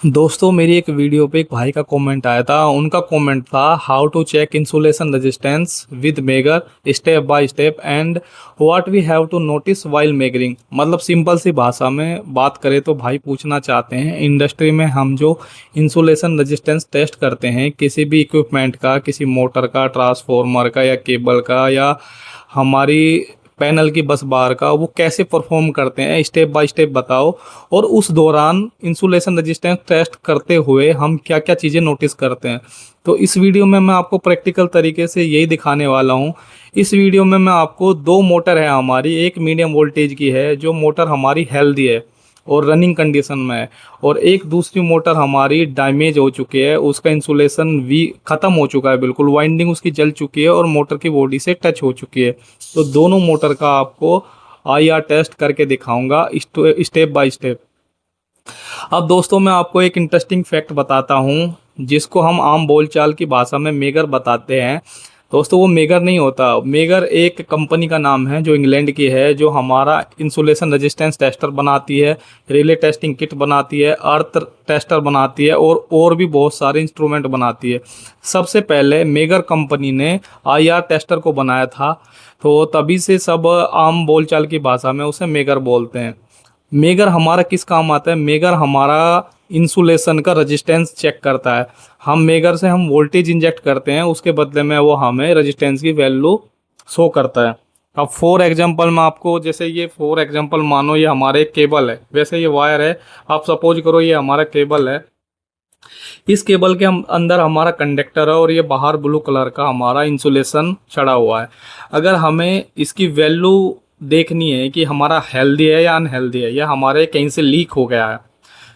दोस्तों मेरी एक वीडियो पे एक भाई का कमेंट आया था। उनका कमेंट था how to check insulation resistance with megger step by step and what we have to notice while measuring. मतलब सिंपल सी भाषा में बात करें तो भाई पूछना चाहते हैं इंडस्ट्री में हम जो इंसुलेशन रेजिस्टेंस टेस्ट करते हैं किसी भी इक्विपमेंट का, किसी मोटर का, ट्रांसफॉर्मर का या केबल का या हमारी पैनल की बस बार का, वो कैसे परफॉर्म करते हैं स्टेप बाय स्टेप बताओ। और उस दौरान इंसुलेशन रेजिस्टेंस टेस्ट करते हुए हम क्या क्या चीज़ें नोटिस करते हैं। तो इस वीडियो में मैं आपको प्रैक्टिकल तरीके से यही दिखाने वाला हूँ। इस वीडियो में मैं आपको दो मोटर है हमारी, एक मीडियम वोल्टेज की है जो मोटर हमारी हेल्दी है और रनिंग कंडीशन में है, और एक दूसरी मोटर हमारी डैमेज हो चुकी है, उसका इंसुलेशन वी ख़त्म हो चुका है, बिल्कुल वाइंडिंग उसकी जल चुकी है और मोटर की बॉडी से टच हो चुकी है। तो दोनों मोटर का आपको आईआर टेस्ट करके दिखाऊंगा स्टेप बाय स्टेप। अब दोस्तों मैं आपको एक इंटरेस्टिंग फैक्ट बताता हूँ जिसको हम आम बोलचाल की भाषा में मेगर बताते हैं। दोस्तों वो मेगर नहीं होता, मेगर एक कंपनी का नाम है जो इंग्लैंड की है, जो हमारा इंसुलेशन रेजिस्टेंस टेस्टर बनाती है, रिले टेस्टिंग किट बनाती है, अर्थ टेस्टर बनाती है और भी बहुत सारे इंस्ट्रूमेंट बनाती है। सबसे पहले मेगर कंपनी ने आईआर टेस्टर को बनाया था, तो तभी से सब आम बोलचाल की भाषा में उसे मेगर बोलते हैं। मेगर हमारा किस काम आता है? मेगर हमारा इंसुलेशन का रेजिस्टेंस चेक करता है। हम मेगर से हम वोल्टेज इंजेक्ट करते हैं, उसके बदले में वो हमें रेजिस्टेंस की वैल्यू शो करता है। अब फॉर एग्जांपल मैं आपको, जैसे ये फॉर एग्जांपल मानो ये हमारे केबल है, वैसे ये वायर है, आप सपोज करो ये हमारा केबल है। इस केबल के हम अंदर हमारा कंडक्टर है और ये बाहर ब्लू कलर का हमारा इंसुलेशन चढ़ा हुआ है। अगर हमें इसकी वैल्यू देखनी है कि हमारा हेल्दी है या अनहेल्दी है या हमारे कहीं से लीक हो गया है,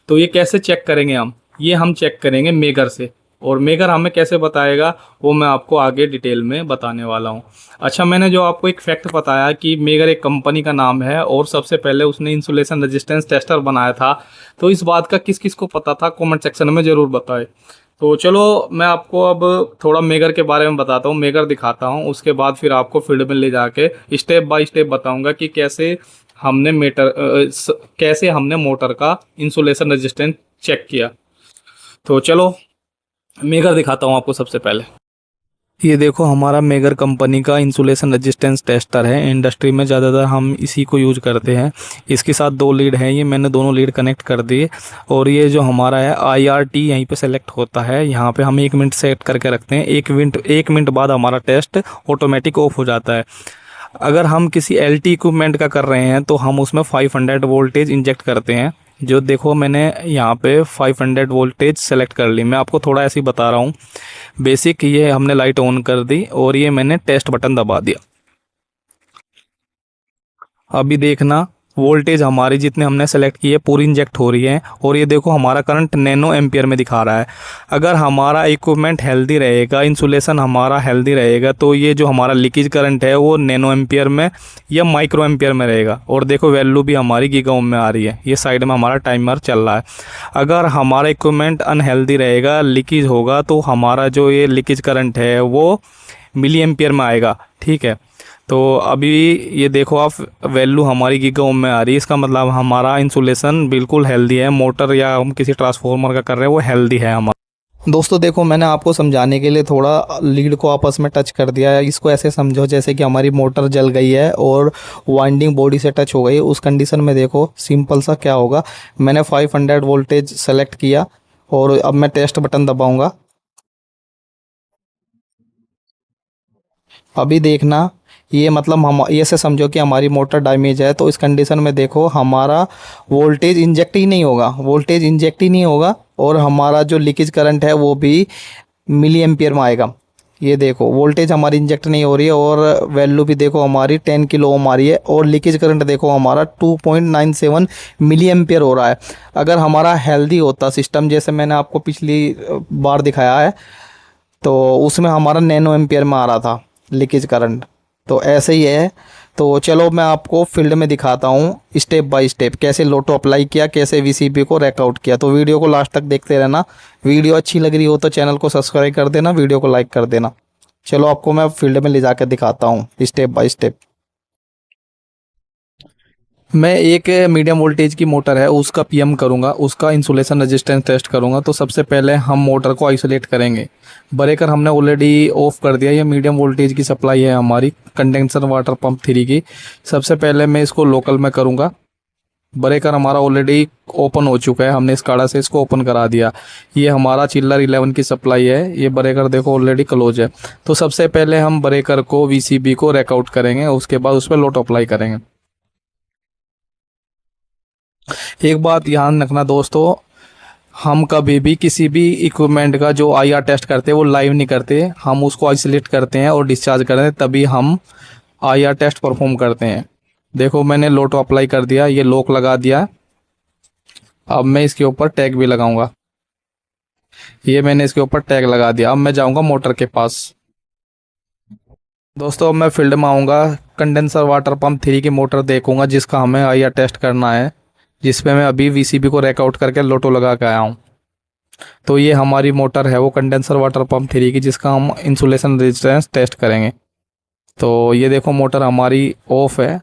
तो ये कैसे चेक करेंगे हम? ये हम चेक करेंगे मेगर से, और मेगर हमें कैसे बताएगा वो मैं आपको आगे डिटेल में बताने वाला हूँ। अच्छा, मैंने जो आपको एक फैक्ट बताया कि मेगर एक कंपनी का नाम है और सबसे पहले उसने इंसुलेशन रेजिस्टेंस टेस्टर बनाया था, तो इस बात का किस किस को पता था कमेंट सेक्शन में ज़रूर बताएं। तो चलो मैं आपको अब थोड़ा मेगर के बारे में बताता हूँ, मेगर दिखाता हूँ, उसके बाद फिर आपको फील्ड में ले जाके स्टेप बाय स्टेप बताऊंगा कि कैसे हमने मोटर का इंसुलेशन रेजिस्टेंस चेक किया। तो चलो मेगर दिखाता हूँ आपको सबसे पहले। ये देखो हमारा मेगर कंपनी का इंसुलेशन रेजिस्टेंस टेस्टर है। इंडस्ट्री में ज़्यादातर हम इसी को यूज करते हैं। इसके साथ दो लीड हैं, ये मैंने दोनों लीड कनेक्ट कर दिए, और ये जो हमारा है IRT यहीं पे सेलेक्ट होता है। यहाँ पे हम 1 मिनट सेट करके रखते हैं। 1 मिनट बाद हमारा टेस्ट ऑटोमेटिक ऑफ हो जाता है। अगर हम किसी LT इक्विपमेंट का कर रहे हैं तो हम उसमें 500 वोल्टेज इंजेक्ट करते हैं। जो देखो मैंने यहाँ पे 500 वोल्टेज सेलेक्ट कर ली। मैं आपको थोड़ा ऐसे ही बता रहा हूँ बेसिक। ये हमने लाइट ऑन कर दी और ये मैंने टेस्ट बटन दबा दिया। अभी देखना वोल्टेज हमारी जितने हमने सेलेक्ट की है पूरी इंजेक्ट हो रही है, और ये देखो हमारा करंट नैनो एम्पियर में दिखा रहा है। अगर हमारा इक्विपमेंट हेल्दी रहेगा, इंसुलेशन हमारा हेल्दी रहेगा, तो ये जो हमारा लीकेज करंट है वो नैनो एम्पियर में या माइक्रो एम्पियर में रहेगा। और देखो वैल्यू भी हमारी गीगा ओम में आ रही है। ये साइड में हमारा टाइमर चल रहा है। अगर हमारा इक्विपमेंट अनहेल्दी रहेगा, लीकेज होगा, तो हमारा जो ये लीकेज करंट है वो मिली एम्पियर में आएगा। ठीक है, तो अभी ये देखो आप वैल्यू हमारी गीगा ओम में आ रही है। इसका मतलब हमारा इंसुलेशन बिल्कुल हेल्दी है। मोटर या हम किसी ट्रांसफार्मर का कर रहे हैं वो हेल्दी है हमारा। दोस्तों देखो मैंने आपको समझाने के लिए थोड़ा लीड को आपस में टच कर दिया है। इसको ऐसे समझो जैसे कि हमारी मोटर जल गई है और वाइंडिंग बॉडी से टच हो गई। उस कंडीशन में देखो सिंपल सा क्या होगा, मैंने 500 वोल्टेज सेलेक्ट किया और अब मैं टेस्ट बटन दबाऊंगा। अभी देखना, ये मतलब हम ये से समझो कि हमारी मोटर डैमेज है। तो इस कंडीशन में देखो हमारा वोल्टेज इंजेक्ट ही नहीं होगा, वोल्टेज इंजेक्ट ही नहीं होगा, और हमारा जो लीकेज करंट है वो भी मिली एम्पियर में आएगा। ये देखो वोल्टेज हमारी इंजेक्ट नहीं हो रही है और वैल्यू भी देखो हमारी 10 किलो ओम आ रही है, और लीकेज करंट देखो हमारा 2.97 मिली एम्पियर हो रहा है। अगर हमारा हेल्दी होता सिस्टम, जैसे मैंने आपको पिछली बार दिखाया है, तो उसमें हमारा नैनो एम्पियर में आ रहा था लीकेज करंट। तो ऐसे ही है। तो चलो मैं आपको फील्ड में दिखाता हूँ स्टेप बाय स्टेप कैसे लोटो अप्लाई किया, कैसे VCP को रैकआउट किया। तो वीडियो को लास्ट तक देखते रहना। वीडियो अच्छी लग रही हो तो चैनल को सब्सक्राइब कर देना, वीडियो को लाइक कर देना। चलो आपको मैं फील्ड में ले जाकर दिखाता हूँ स्टेप बाय स्टेप। मैं एक मीडियम वोल्टेज की मोटर है उसका पीएम करूंगा, उसका इंसुलेशन रेजिस्टेंस टेस्ट करूंगा। तो सबसे पहले हम मोटर को आइसोलेट करेंगे। ब्रेकर हमने ऑलरेडी ऑफ कर दिया। ये मीडियम वोल्टेज की सप्लाई है हमारी कंडेंसर वाटर पंप 3 की। सबसे पहले मैं इसको लोकल में करूंगा। ब्रेकर हमारा ऑलरेडी ओपन हो चुका है, हमने स्काडा से इसको ओपन करा दिया। ये हमारा चिल्लर 11 की सप्लाई है। ये ब्रेकर देखो ऑलरेडी क्लोज है। तो सबसे पहले हम ब्रेकर को वीसीबी को रैकआउट करेंगे, उसके बाद उस पर लोड अप्लाई करेंगे। एक बात ध्यान रखना दोस्तों, हम कभी भी किसी भी इक्विपमेंट का जो आईआर टेस्ट करते हैं वो लाइव नहीं करते। हम उसको आइसोलेट करते हैं और डिस्चार्ज करते हैं, तभी हम आईआर टेस्ट परफॉर्म करते हैं। देखो मैंने लोटो अप्लाई कर दिया, ये लॉक लगा दिया। अब मैं इसके ऊपर टैग भी लगाऊंगा। ये मैंने इसके ऊपर टैग लगा दिया। अब मैं जाऊंगा मोटर के पास। दोस्तों अब मैं फील्ड में आऊँगा, कंडेंसर वाटर पंप 3 की मोटर देखूंगा जिसका हमें आईआर टेस्ट करना है, जिसपे मैं अभी वीसीबी को रैकआउट करके लोटो लगा के आया हूँ। तो ये हमारी मोटर है वो कंडेंसर वाटर पंप 3 की, जिसका हम इंसुलेशन रेजिस्टेंस टेस्ट करेंगे। तो ये देखो मोटर हमारी ऑफ है।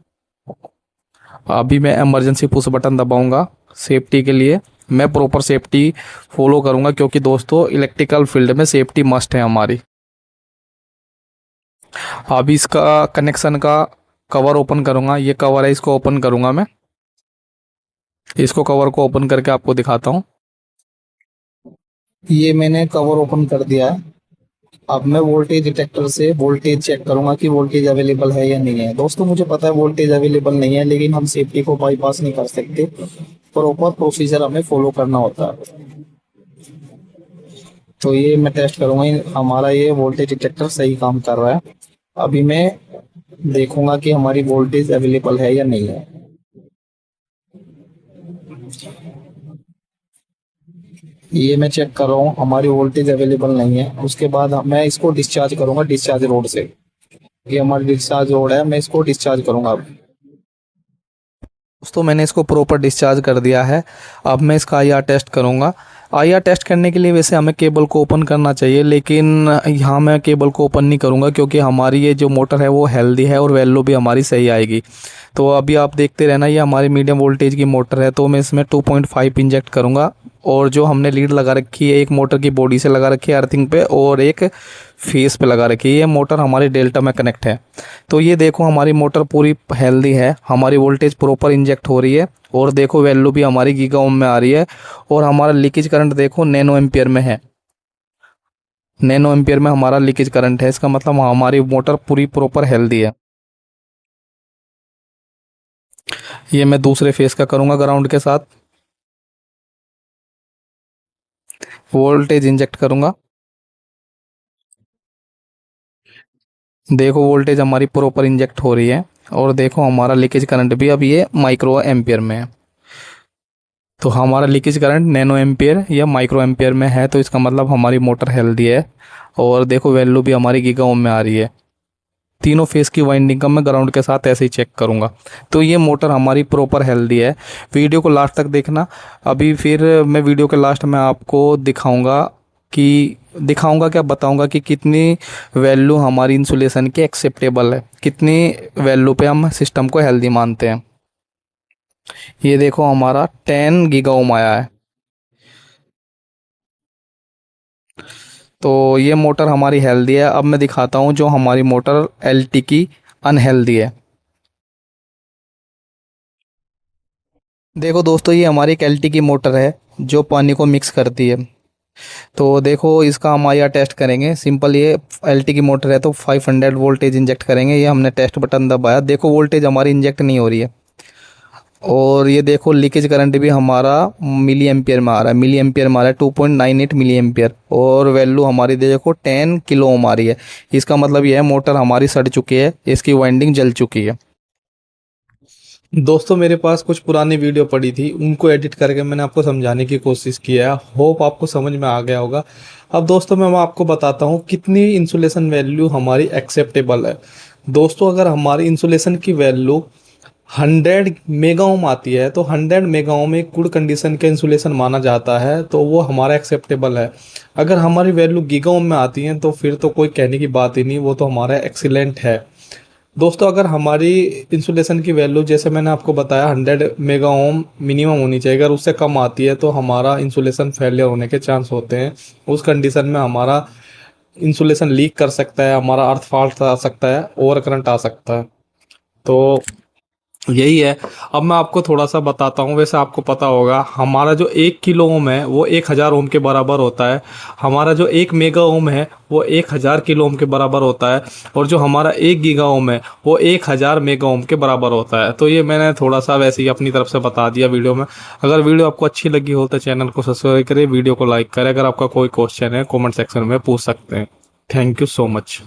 अभी मैं इमरजेंसी पुश बटन दबाऊंगा सेफ्टी के लिए। मैं प्रॉपर सेफ्टी फॉलो करूंगा क्योंकि दोस्तों इलेक्ट्रिकल फील्ड में सेफ्टी मस्ट है हमारी। अभी इसका कनेक्शन का कवर ओपन करूंगा। ये कवर है, इसको ओपन करूंगा मैं। इसको कवर को ओपन करके आपको दिखाता हूँ। ये मैंने कवर ओपन कर दिया है। अब मैं वोल्टेज डिटेक्टर से वोल्टेज चेक करूंगा कि वोल्टेज अवेलेबल है या नहीं है। दोस्तों मुझे पता है वोल्टेज अवेलेबल नहीं है, लेकिन हम सेफ्टी को बाईपास नहीं कर सकते। प्रॉपर प्रोसीजर हमें फॉलो करना होता है। तो ये मैं टेस्ट करूंगा, हमारा ये वोल्टेज डिटेक्टर सही काम कर रहा है। अभी मैं देखूंगा कि हमारी वोल्टेज अवेलेबल है या नहीं है। ये मैं चेक कर रहा हूँ, हमारी वोल्टेज अवेलेबल नहीं है। उसके बाद मैं इसको डिस्चार्ज करूंगा डिस्चार्ज रोड से। ये हमारी डिस्चार्ज रोड है, मैं इसको डिस्चार्ज करूंगा अब। दोस्तों मैंने इसको प्रॉपर डिस्चार्ज कर दिया है। अब मैं इसका आईआर टेस्ट करूंगा। आईआर टेस्ट करने के लिए वैसे हमें केबल को ओपन करना चाहिए, लेकिन यहाँ मैं केबल को ओपन नहीं करूंगा क्योंकि हमारी ये जो मोटर है वो हेल्दी है और वैल्यू भी हमारी सही आएगी। तो अभी आप देखते रहना, ये हमारी मीडियम वोल्टेज की मोटर है। तो मैं इसमें 2.5 इंजेक्ट करूँगा। और जो हमने लीड लगा रखी है, एक मोटर की बॉडी से लगा रखी है अर्थिंग पे और एक फेस पे लगा रखी है। ये मोटर हमारी डेल्टा में कनेक्ट है। तो ये देखो हमारी मोटर पूरी हेल्दी है, हमारी वोल्टेज प्रॉपर इंजेक्ट हो रही है और देखो वैल्यू भी हमारी गीगा ओम में आ रही है। और हमारा लीकेज करंट देखो नैनो एम्पियर में है। नैनो एम्पियर में हमारा लीकेज करंट है। इसका मतलब हमारी मोटर पूरी प्रॉपर हेल्दी है। ये मैं दूसरे फेस का करूँगा ग्राउंड के साथ। वोल्टेज इंजेक्ट करूँगा। देखो वोल्टेज हमारी प्रॉपर इंजेक्ट हो रही है और देखो हमारा लीकेज करंट भी अब ये माइक्रो एम्पियर में है। तो हमारा लीकेज करंट नैनो एम्पियर या माइक्रो एम्पियर में है, तो इसका मतलब हमारी मोटर हेल्दी है। और देखो वैल्यू भी हमारी गीगा ओम में आ रही है। तीनों फेस की वाइंडिंग का मैं ग्राउंड के साथ ऐसे ही चेक करूंगा। तो ये मोटर हमारी प्रॉपर हेल्दी है। वीडियो को लास्ट तक देखना। अभी फिर मैं वीडियो के लास्ट में आपको दिखाऊंगा क्या बताऊंगा कि कितनी वैल्यू हमारी इंसुलेशन की एक्सेप्टेबल है, कितनी वैल्यू पे हम सिस्टम को हेल्दी मानते हैं। ये देखो हमारा 10 गीगा ओम आया है। तो ये मोटर हमारी हेल्दी है। अब मैं दिखाता हूँ जो हमारी मोटर एलटी की अनहेल्दी है। देखो दोस्तों ये हमारी एक एलटी की मोटर है जो पानी को मिक्स करती है। तो देखो इसका हम आईआर टेस्ट करेंगे। सिंपल, ये एलटी की मोटर है तो 500 वोल्टेज इंजेक्ट करेंगे। ये हमने टेस्ट बटन दबाया, देखो वोल्टेज हमारी इंजेक्ट नहीं हो रही है। और ये देखो लीकेज करंट भी हमारा मिली एम्पियर में आ रहा है। मिली एम्पियर में आ रहा है 2.98 मिली एम्पियर। और वैल्यू हमारी देखो 10 किलो ओम आ रही है। इसका मतलब यह है मोटर हमारी सड़ चुकी है, इसकी वाइंडिंग जल चुकी है। दोस्तों मेरे पास कुछ पुरानी वीडियो पड़ी थी, उनको एडिट करके मैंने आपको समझाने की कोशिश किया है। होप आपको समझ में आ गया होगा। अब दोस्तों मैं आपको बताता हूँ कितनी इंसुलेशन वैल्यू हमारी एक्सेप्टेबल है। दोस्तों अगर हमारी इंसुलेशन की वैल्यू 100 मेगा ओम आती है तो 100 मेगा ओम एक गुड कंडीशन का इंसुलेशन माना जाता है, तो वो हमारा एक्सेप्टेबल है। अगर हमारी वैल्यू गीगा ओम में आती है तो फिर तो कोई कहने की बात ही नहीं, वो तो हमारा एक्सीलेंट है। दोस्तों अगर हमारी इंसुलेशन की वैल्यू जैसे मैंने आपको बताया 100 मेगा ओम मिनिमम होनी चाहिए, अगर उससे कम आती है तो हमारा इंसुलेशन फेलियर होने के चांस होते हैं। उस कंडीशन में हमारा इंसुलेशन लीक कर सकता है, हमारा अर्थ फॉल्ट आ सकता है, ओवर करंट आ सकता है। तो यही है। अब मैं आपको थोड़ा सा बताता हूँ। वैसे आपको पता होगा हमारा जो 1 किलो ओम है वो 1,000 ओम के बराबर होता है। हमारा जो 1 मेगा ओम है वो 1,000 किलो ओम के बराबर होता है। और जो हमारा 1 गीगा ओम है वो 1,000 मेगा ओम के बराबर होता है। तो ये मैंने थोड़ा सा वैसे ही अपनी तरफ से बता दिया वीडियो में। अगर वीडियो आपको अच्छी लगी हो तो चैनल को सब्सक्राइब करें, वीडियो को लाइक करें। अगर आपका कोई क्वेश्चन है कॉमेंट सेक्शन में पूछ सकते हैं। Thank you so much.